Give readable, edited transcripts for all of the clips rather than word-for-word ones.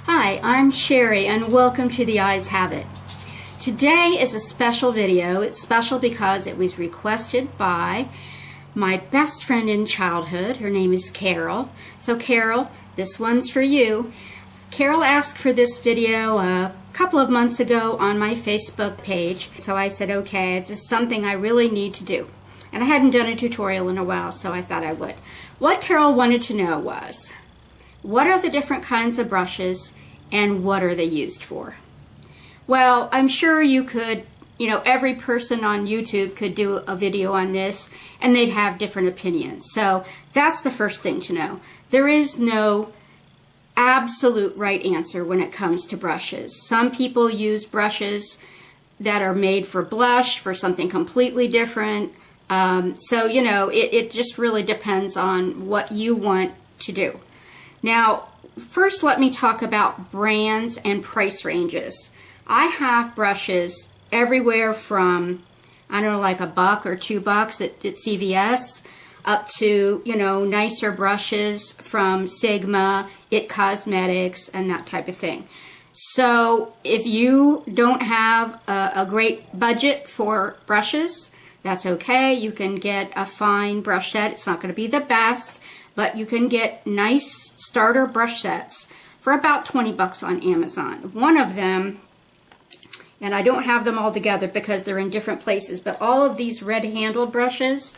Hi, I'm Sherry and welcome to The Eyes Have It. Today is a special video. It's special because it was requested by my best friend in childhood. Her name is Carol. So Carol, this one's for you. Carol asked for this video a couple of months ago on my Facebook page. So I said, okay, this is something I really need to do. And I hadn't done a tutorial in a while, so I thought I would. What Carol wanted to know was, what are the different kinds of brushes and what are they used for? Well, I'm sure you could, every person on YouTube could do a video on this and they'd have different opinions. So that's the first thing to know. There is no absolute right answer when it comes to brushes. Some people use brushes that are made for blush, for something completely different. It just really depends on what you want to do. Now, first let me talk about brands and price ranges. I have brushes everywhere from, like $1 or $2 at CVS, up to, nicer brushes from Sigma, It Cosmetics, and that type of thing. So if you don't have a great budget for brushes, that's okay. You can get a fine brush set. It's not going to be the best, but you can get nice starter brush sets for about 20 bucks on Amazon. One of them, and I don't have them all together because they're in different places, but all of these red-handled brushes,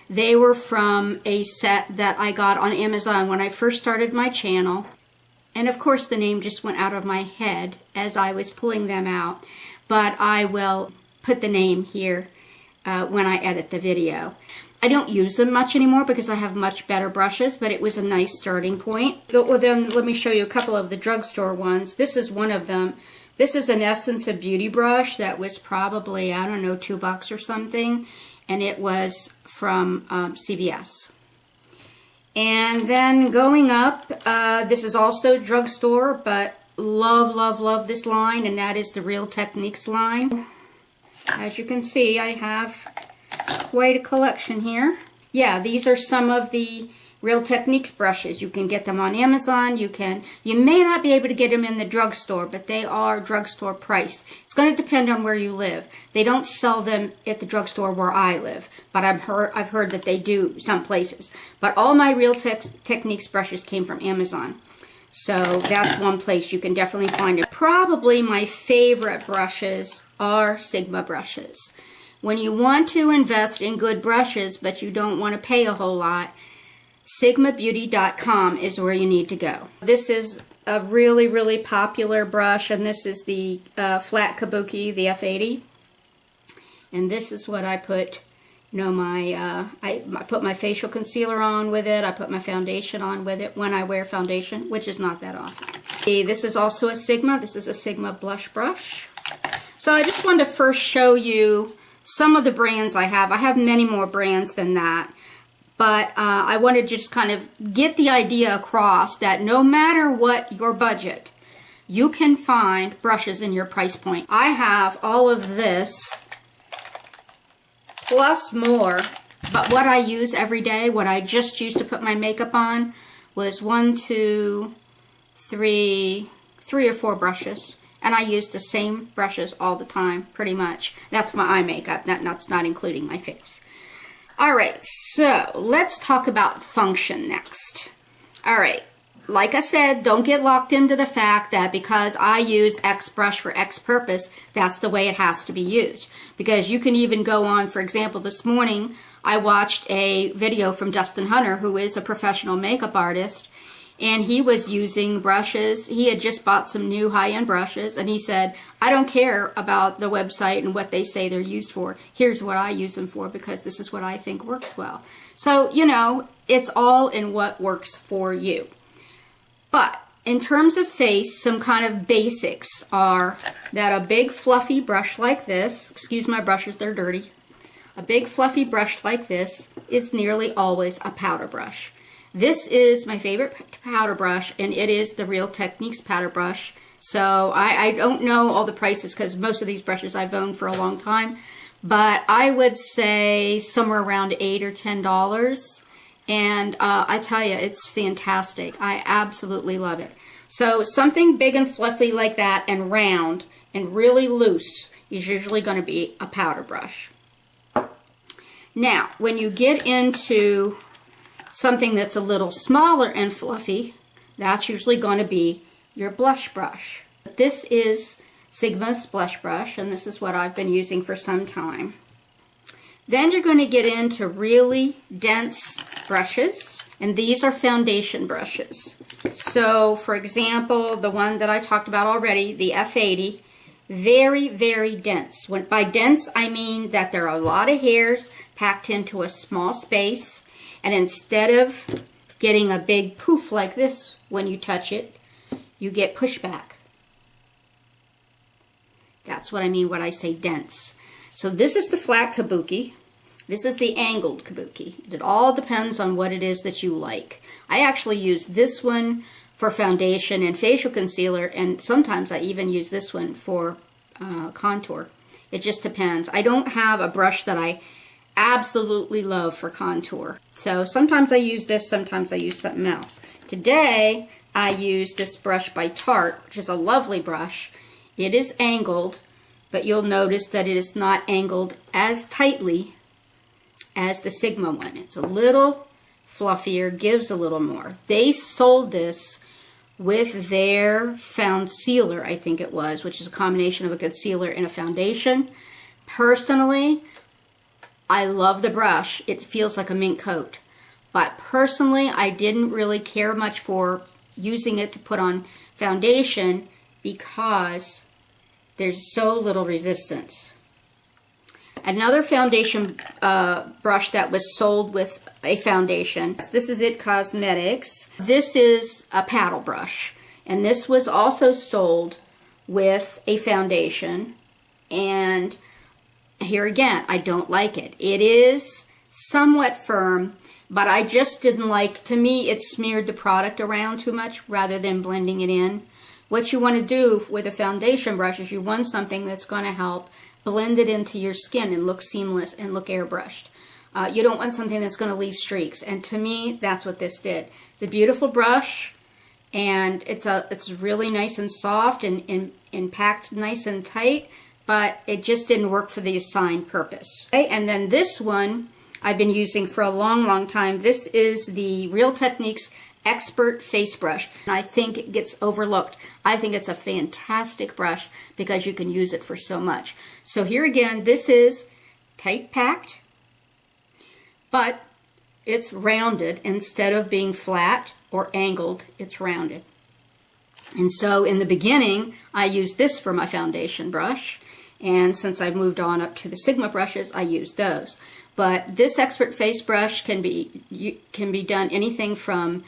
they were from a set that I got on Amazon when I first started my channel. And of course the name just went out of my head as I was pulling them out, but I will put the name here when I edit the video. I don't use them much anymore because I have much better brushes, but it was a nice starting point. Well, then let me show you a couple of the drugstore ones. This is one of them. This is an Essence of Beauty brush that was probably, $2 or something, and it was from CVS. And then going up, this is also drugstore, but love, love, love this line, and that is the Real Techniques line. As you can see, I have quite a collection here. Yeah, these are some of the Real Techniques brushes. You can get them on Amazon. You may not be able to get them in the drugstore, but they are drugstore priced. It's going to depend on where you live. They don't sell them at the drugstore where I live, but I've heard that they do some places. But all my Real Techniques brushes came from Amazon. So that's one place you can definitely find it. Probably my favorite brushes are Sigma brushes. When you want to invest in good brushes, but you don't want to pay a whole lot, SigmaBeauty.com is where you need to go. This is a really, really popular brush, and this is the flat Kabuki, the F80. And this is what I put, I put my facial concealer on with it. I put my foundation on with it when I wear foundation, which is not that often. This is also a Sigma. This is a Sigma blush brush. So I just wanted to first show you some of the brands I have. I have many more brands than that. But I wanted to just kind of get the idea across that no matter what your budget, you can find brushes in your price point. I have all of this, plus more, but what I use every day, what I just used to put my makeup on, was 3 or 4 brushes. And I use the same brushes all the time, pretty much. That's my eye makeup. That's not including my face. Alright, so let's talk about function next. Alright, like I said, don't get locked into the fact that because I use X brush for X purpose, that's the way it has to be used. Because you can even go on, for example, this morning I watched a video from Dustin Hunter, who is a professional makeup artist, and he was using brushes. He had just bought some new high-end brushes, and he said, I don't care about the website and what they say they're used for. Here's what I use them for because this is what I think works well. So, it's all in what works for you. But in terms of face, some kind of basics are that a big fluffy brush like this, excuse my brushes, they're dirty. A big fluffy brush like this is nearly always a powder brush. This is my favorite powder brush, and it is the Real Techniques powder brush. So I don't know all the prices because most of these brushes I've owned for a long time, but I would say somewhere around $8 or $10. And I tell you, it's fantastic. I absolutely love it. So something big and fluffy like that and round and really loose is usually going to be a powder brush. Now, when you get into something that's a little smaller and fluffy, that's usually going to be your blush brush. This is Sigma's blush brush, and this is what I've been using for some time. Then you're going to get into really dense brushes, and these are foundation brushes. So, for example, the one that I talked about already, the F80, very, very dense. By dense, I mean that there are a lot of hairs packed into a small space, and instead of getting a big poof like this when you touch it, you get pushback. That's what I mean when I say dense. So this is the flat Kabuki. This is the angled Kabuki. It all depends on what it is that you like. I actually use this one for foundation and facial concealer, and sometimes I even use this one for contour. It just depends. I don't have a brush that I absolutely love for contour. So sometimes I use this, sometimes I use something else. Today I use this brush by Tarte, which is a lovely brush. It is angled, but you'll notice that it is not angled as tightly as the Sigma one. It's a little fluffier, gives a little more. They sold this with their concealer, I think it was, which is a combination of a concealer and a foundation. Personally, I love the brush. It feels like a mint coat. But personally, I didn't really care much for using it to put on foundation because there's so little resistance. Another foundation brush that was sold with a foundation. This is It Cosmetics. This is a paddle brush. And this was also sold with a foundation. And here again, I don't like it. It is somewhat firm, but I just didn't like, to me, it smeared the product around too much rather than blending it in. What you want to do with a foundation brush is you want something that's going to help blend it into your skin and look seamless and look airbrushed. You don't want something that's going to leave streaks, and to me, that's what this did. It's a beautiful brush, and it's really nice and soft and packed nice and tight, but it just didn't work for the assigned purpose. Okay, and then this one I've been using for a long, long time. This is the Real Techniques Expert Face Brush. And I think it gets overlooked. I think it's a fantastic brush because you can use it for so much. So here again, this is tight packed, but it's rounded. Instead of being flat or angled, it's rounded. And so in the beginning, I used this for my foundation brush. And since I've moved on up to the Sigma brushes, I use those. But this Expert Face Brush can be done anything from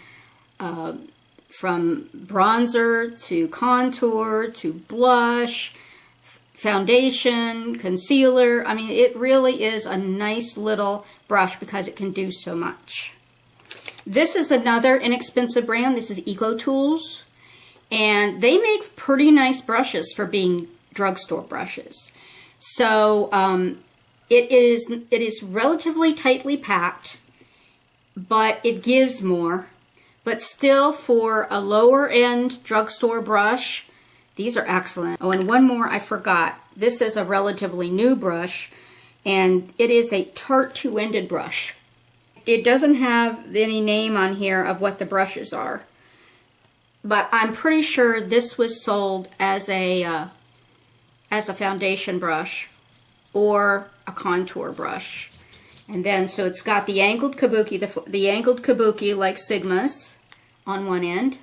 bronzer to contour to blush, foundation, concealer. I mean, it really is a nice little brush because it can do so much. This is another inexpensive brand. This is Ecotools, and they make pretty nice brushes for being drugstore brushes. So it is relatively tightly packed, but it gives more. But still, for a lower end drugstore brush, these are excellent. Oh, and one more I forgot. This is a relatively new brush, and it is a Tarte two-ended brush. It doesn't have any name on here of what the brushes are, but I'm pretty sure this was sold as a foundation brush or a contour brush. And then, so it's got the angled Kabuki, the angled Kabuki like Sigma's on one end.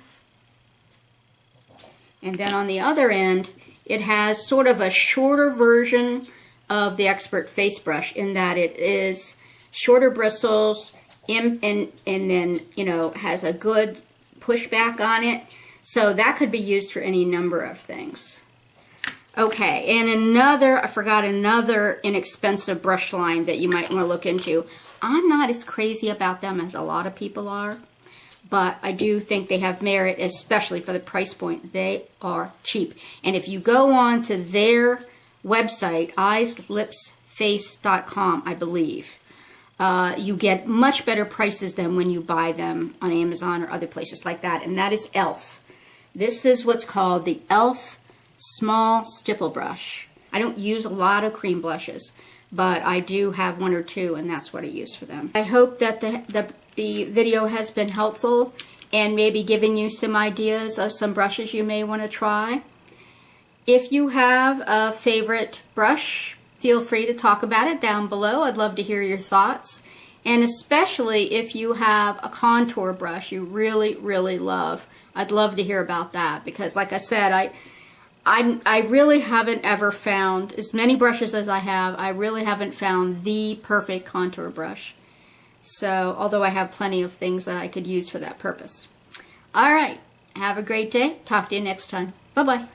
And then on the other end, it has sort of a shorter version of the Expert Face Brush in that it is shorter bristles and then, you know, has a good pushback on it. So that could be used for any number of things. Okay, and I forgot another inexpensive brush line that you might want to look into. I'm not as crazy about them as a lot of people are, but I do think they have merit, especially for the price point. They are cheap. And if you go on to their website, eyeslipsface.com, I believe, you get much better prices than when you buy them on Amazon or other places like that, and that is e.l.f. This is what's called the e.l.f. Smallstipple Brush. I don't use a lot of cream blushes, but I do have one or two, and that's what I use for them. I hope that the video has been helpful and maybe giving you some ideas of some brushes you may want to try. If you have a favorite brush, feel free to talk about it down below. I'd love to hear your thoughts. And especially if you have a contour brush you really, really love, I'd love to hear about that, because like I said, I really haven't ever found, as many brushes as I have, I really haven't found the perfect contour brush. So, although I have plenty of things that I could use for that purpose. All right, have a great day. Talk to you next time. Bye-bye.